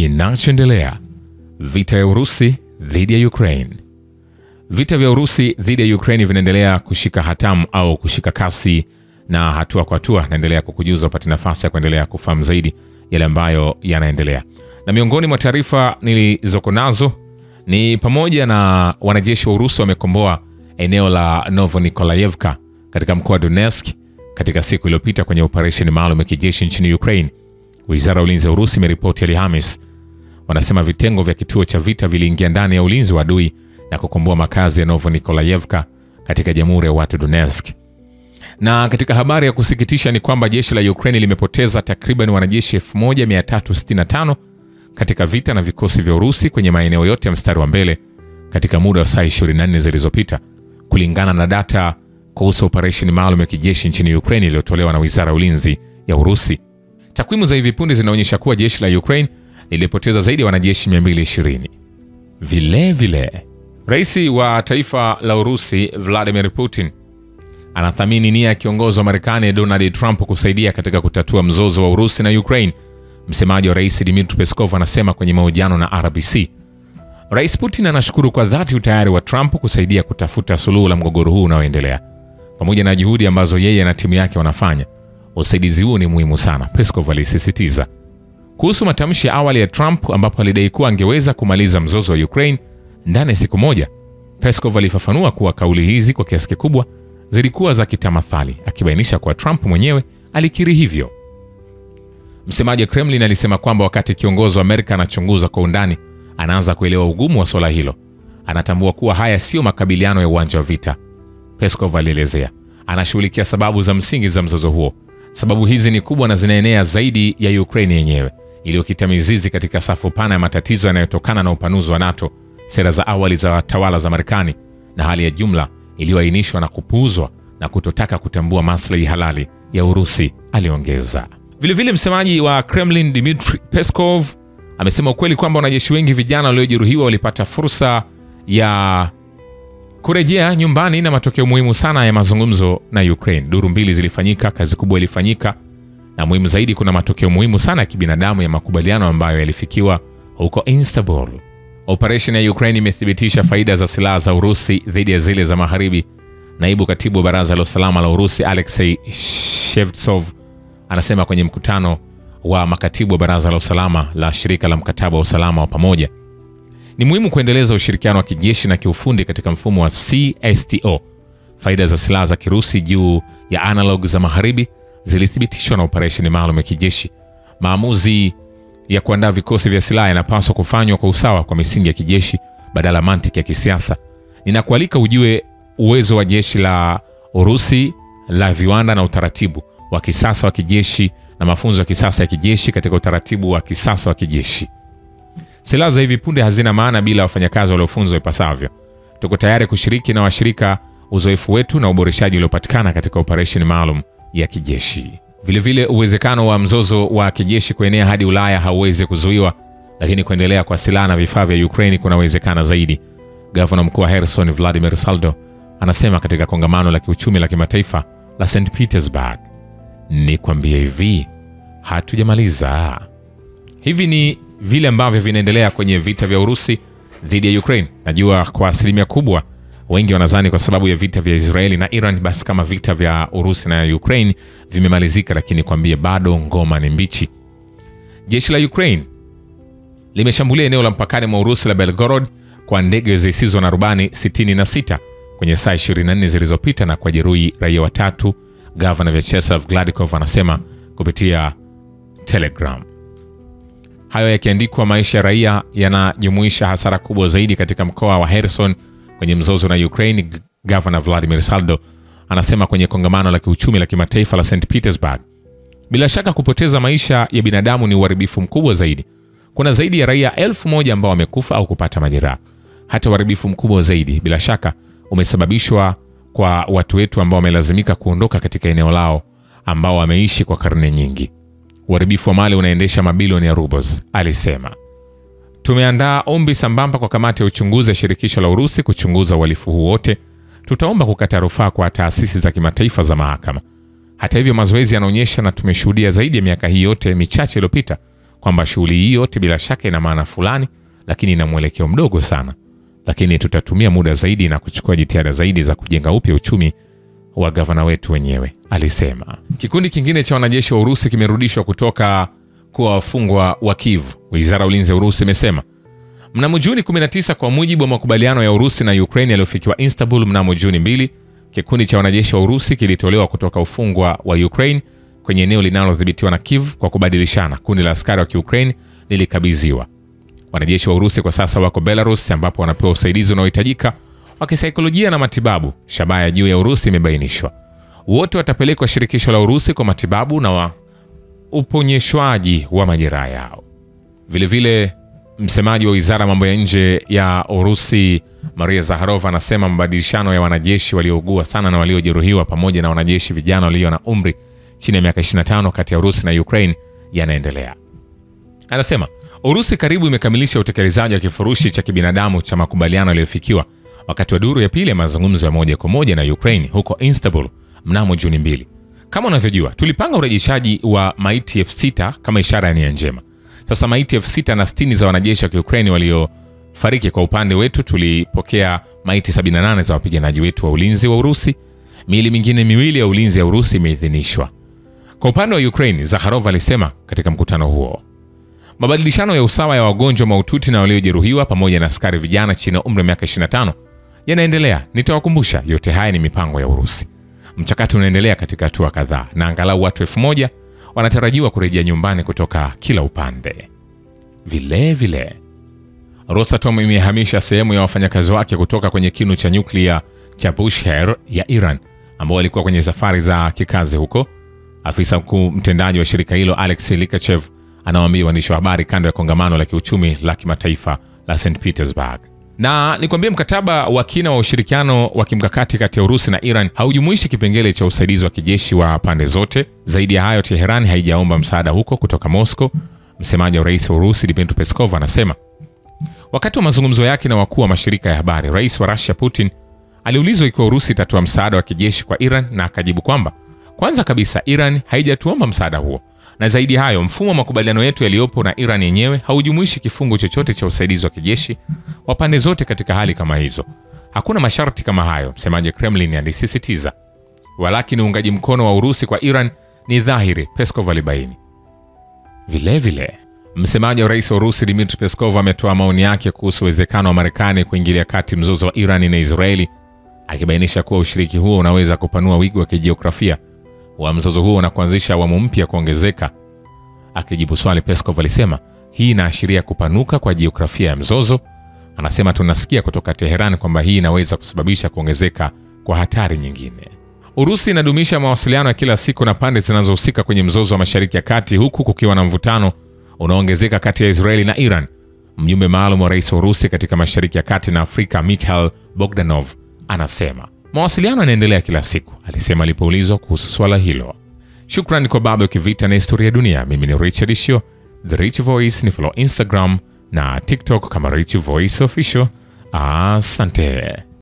Kinachoendelea: vita ya Urusi dhidi ya Ukraine. Vita vya Urusi dhidi ya Ukraine vinaendelea kushika hatamu au kushika kasi, na hatua kwa hatua naendelea kukujuza upate nafasi ya kuendelea kufahamu zaidi yale ambayo yanaendelea. Na miongoni mwa taarifa nilizoko nazo ni pamoja na wanajeshi wa Urusi wamekomboa eneo la Novonikolayevka katika mkoa wa Donetsk katika siku iliyopita kwenye operation maalum ya kijeshi nchini Ukraine. Wizara ya Ulinzi ya Urusi imeripoti Alhamisi. Wanasema vitengo vya kituo cha vita viliingia ndani ya ulinzi wa adui na kukomboa makazi ya Novonikolayevka katika Jamhuri ya Watu Donetsk. Na katika habari ya kusikitisha ni kwamba jeshi la Ukraine limepoteza takriban wanajeshi 1365 katika vita na vikosi vya Urusi kwenye maeneo yote ya mstari wa mbele katika muda wa saa 24 zilizopita, kulingana na data kuhusu operation maalum ya kijeshi nchini Ukraine iliyotolewa na Wizara ya Ulinzi ya Urusi. Takwimu za hivi punde zinaonyesha kuwa jeshi la Ukraine lilipoteza zaidi ya wanajeshi 220. Vile Rais wa taifa la Urusi Vladimir Putin anathamini nia ya kiongozi wa Marekani Donald Trump kusaidia katika kutatua mzozo wa Urusi na Ukraine. Msemaji wa Rais Dmitry Peskov anasema kwenye mahojiano na RBC. Rais Putin anashukuru kwa dhati utayari wa Trump kusaidia kutafuta suluhu la mgogoro huu unaoendelea. Pamoja na juhudi ambazo yeye na timu yake wanafanya, usaidizi huu ni muhimu sana, Peskov alisisitiza. Kuhusu matamshi ya awali ya Trump ambapo alidai kuwa angeweza kumaliza mzozo wa Ukraine ndani ya siku moja, Peskov alifafanua kuwa kauli hizi kwa kiasi kikubwa zilikuwa za kitamathali, akibainisha kuwa Trump mwenyewe alikiri hivyo. Msemaji wa Kremlin alisema kwamba wakati kiongozi wa Amerika anachunguza kwa undani, anaanza kuelewa ugumu wa swala hilo. Anatambua kuwa haya sio makabiliano ya uwanja wa vita. Peskov alielezea, anashughulikia sababu za msingi za mzozo huo. Sababu hizi ni kubwa na zinaenea zaidi ya Ukraine yenyewe, iliyokita mizizi katika safu pana ya matatizo yanayotokana na upanuzi wa NATO, sera za awali za tawala za Marekani na hali ya jumla iliyoainishwa na kupuuzwa na kutotaka kutambua maslahi halali ya Urusi, aliongeza. Vilevile msemaji wa Kremlin Dmitry Peskov amesema ukweli kwamba wanajeshi wengi vijana waliojeruhiwa walipata fursa ya kurejea nyumbani na matokeo muhimu sana ya mazungumzo na Ukraine. Duru mbili zilifanyika, kazi kubwa ilifanyika, na muhimu zaidi kuna matokeo muhimu sana ya kibinadamu ya makubaliano ambayo yalifikiwa huko Istanbul. Operation ya Ukraine imethibitisha faida za silaha za Urusi dhidi ya zile za Magharibi. Naibu katibu wa Baraza la Usalama la Urusi Alexei Shevtsov anasema kwenye mkutano wa makatibu wa Baraza la Usalama la Shirika la Mkataba wa Usalama wa Pamoja, ni muhimu kuendeleza ushirikiano wa kijeshi na kiufundi katika mfumo wa CSTO. Faida za silaha za Kirusi juu ya analog za Magharibi zilithibitishwa na operation maalum ya kijeshi. Maamuzi ya kuandaa vikosi vya silaha yanapaswa kufanywa kwa usawa kwa misingi ya kijeshi badala mantiki ya kisiasa. Ninakualika ujue uwezo wa jeshi la Urusi la viwanda na utaratibu wa kisasa wa kijeshi na mafunzo ya kisasa ya kijeshi katika utaratibu wa kisasa wa kijeshi. Silaha za hivi punde hazina maana bila wafanyakazi waliofunzwa ipasavyo. Tuko tayari kushiriki na washirika uzoefu wetu na uboreshaji uliopatikana katika operation maalum ya kijeshi. Vilevile uwezekano wa mzozo wa kijeshi kuenea hadi Ulaya hauwezi kuzuiwa, lakini kuendelea kwa silaha na vifaa vya Ukraine kunawezekana zaidi. Gavana mkuu wa Kherson Vladimir Saldo anasema katika kongamano la kiuchumi la kimataifa la St. Petersburg, ni kwambie hivi, hatujamaliza. Hivi ni vile ambavyo vinaendelea kwenye vita vya Urusi dhidi ya Ukraine. Najua kwa asilimia kubwa wengi wanadhani kwa sababu ya vita vya Israeli na Iran basi kama vita vya Urusi na Ukraine vimemalizika, lakini kwambie bado ngoma ni mbichi. Jeshi la Ukraine limeshambulia eneo la mpakani mwa Urusi la Belgorod kwa ndege zisizo na rubani 66 kwenye saa 24 zilizopita na kwa jeruhi raia watatu, Gavana Vyacheslav Gladkov anasema kupitia Telegram. Hayo yakiandikwa, maisha ya raia yanajumuisha hasara kubwa zaidi katika mkoa wa Kherson kwenye mzozo na Ukraine. Gavana Vladimir Saldo anasema kwenye kongamano la kiuchumi la kimataifa la St. Petersburg, bila shaka kupoteza maisha ya binadamu ni uharibifu mkubwa zaidi. Kuna zaidi ya raia 1000 ambao wamekufa au kupata majeraha. Hata uharibifu mkubwa zaidi bila shaka umesababishwa kwa watu wetu ambao wamelazimika kuondoka katika eneo lao ambao wameishi kwa karne nyingi. Uharibifu wa mali unaendesha mabilioni ya rubles, alisema. Tumeandaa ombi sambamba kwa kamati ya uchunguzi ya shirikisho la Urusi kuchunguza uhalifu huu wote. Tutaomba kukata rufaa kwa taasisi za kimataifa za mahakama. Hata hivyo, mazoezi yanaonyesha na tumeshuhudia zaidi ya miaka hii yote michache iliyopita kwamba shughuli hii yote bila shaka ina maana fulani, lakini ina mwelekeo mdogo sana, lakini tutatumia muda zaidi na kuchukua jitihada zaidi za kujenga upya uchumi wa gavana wetu wenyewe, alisema. Kikundi kingine cha wanajeshi wa Urusi kimerudishwa kutoka kuwa wafungwa wa Kiev. Wizara ya Ulinzi ya Urusi imesema mnamo Juni 19, kwa mujibu wa makubaliano ya Urusi na Ukraine yaliyofikiwa Istanbul mnamo Juni 2, kikundi cha wanajeshi wa Urusi kilitolewa kutoka ufungwa wa Ukraine kwenye eneo linalodhibitiwa na Kiev kwa kubadilishana. Kundi la askari wa Ukraine lilikabidhiwa. Wanajeshi wa Urusi kwa sasa wako Belarus, ambapo wanapewa usaidizi unaohitajika wa kisaikolojia na matibabu. Shabaha ya juu ya Urusi imebainishwa. Wote watapelekwa shirikisho la Urusi kwa matibabu na uponyeshwaji wa majeraha yao. Vilevile, msemaji wa wizara mambo ya nje ya Urusi Maria Zakharova anasema mabadilishano ya wanajeshi waliougua sana na waliojeruhiwa pamoja na wanajeshi vijana walio na umri chini ya miaka 25 kati ya Urusi na Ukraine yanaendelea. Anasema Urusi karibu imekamilisha utekelezaji wa kifurushi cha kibinadamu cha makubaliano yaliyofikiwa wakati wa duru ya pili ya mazungumzo ya moja kwa moja na Ukraine huko Istanbul mnamo Juni 2. Kama unavyojua, tulipanga urejeshaji wa maiti 6,000 kama ishara ya nia njema. Sasa maiti 6,060 za wanajeshi wa Ukraine waliofariki. Kwa upande wetu tulipokea maiti 78 za wapiganaji wetu wa ulinzi wa Urusi. Miili mingine 2 ya ulinzi ya Urusi imeidhinishwa. Kwa upande wa Ukraine, Zakharova alisema katika mkutano huo, mabadilishano ya usawa ya wagonjwa mahututi na waliojeruhiwa pamoja na askari vijana chini ya umri wa miaka 25 yanaendelea. Nitawakumbusha, yote haya ni mipango ya Urusi. Mchakato unaendelea katika hatua kadhaa na angalau watu 1,000 wanatarajiwa kurejea nyumbani kutoka kila upande. Vile Rosatom imehamisha sehemu ya wafanyakazi wake kutoka kwenye kinu cha nyuklia cha Bushehr ya Iran ambao walikuwa kwenye safari za kikazi huko. Afisa mkuu mtendaji wa shirika hilo Alexei Likachev anawaambia waandishi wa habari kando ya kongamano la kiuchumi la kimataifa la St. Petersburg. Na nikwambie, mkataba wa kina wa ushirikiano wa kimkakati kati ya Urusi na Iran haujumuishi kipengele cha usaidizi wa kijeshi wa pande zote. Zaidi ya hayo, Tehran haijaomba msaada huko kutoka Moscow. Msemaji wa rais wa Urusi Dmitry Peskov anasema wakati wa mazungumzo yake na wakuu wa mashirika ya habari, rais wa Russia Putin aliulizwa ikiwa Urusi itatoa msaada wa kijeshi kwa Iran na akajibu kwamba kwanza kabisa Iran haijatuomba msaada huo, na zaidi hayo mfumo wa makubaliano yetu yaliyopo na Iran yenyewe haujumuishi kifungu chochote cha usaidizi wa kijeshi wa pande zote katika hali kama hizo. Hakuna masharti kama hayo, msemaji Kremlin alisisitiza. Walakini uungaji mkono wa Urusi kwa Iran ni dhahiri, Peskov alibaini. Vilevile, msemaji wa rais wa Urusi Dmitry Peskov ametoa maoni yake kuhusu uwezekano wa Marekani kuingilia kati mzozo wa Iran na Israeli, akibainisha kuwa ushiriki huo unaweza kupanua wigo wa kijiografia wa mzozo huo na kuanzisha awamu mpya kuongezeka. Akijibu swali, Peskov alisema hii inaashiria kupanuka kwa jiografia ya mzozo. Anasema tunasikia kutoka Teheran kwamba hii inaweza kusababisha kuongezeka kwa hatari nyingine. Urusi inadumisha mawasiliano ya kila siku na pande zinazohusika kwenye mzozo wa Mashariki ya Kati, huku kukiwa na mvutano unaoongezeka kati ya Israeli na Iran. Mjumbe maalum wa rais wa Urusi katika Mashariki ya Kati na Afrika Mikhail Bogdanov anasema mawasiliano yanaendelea kila siku, alisema alipoulizwa kuhusu swala hilo. Shukrani kwa Babu Kivita na Historia ya Dunia. Mimi ni Richard Shio, The Rich Voice. Ni follow Instagram na TikTok kama Rich Voice Official. Asante.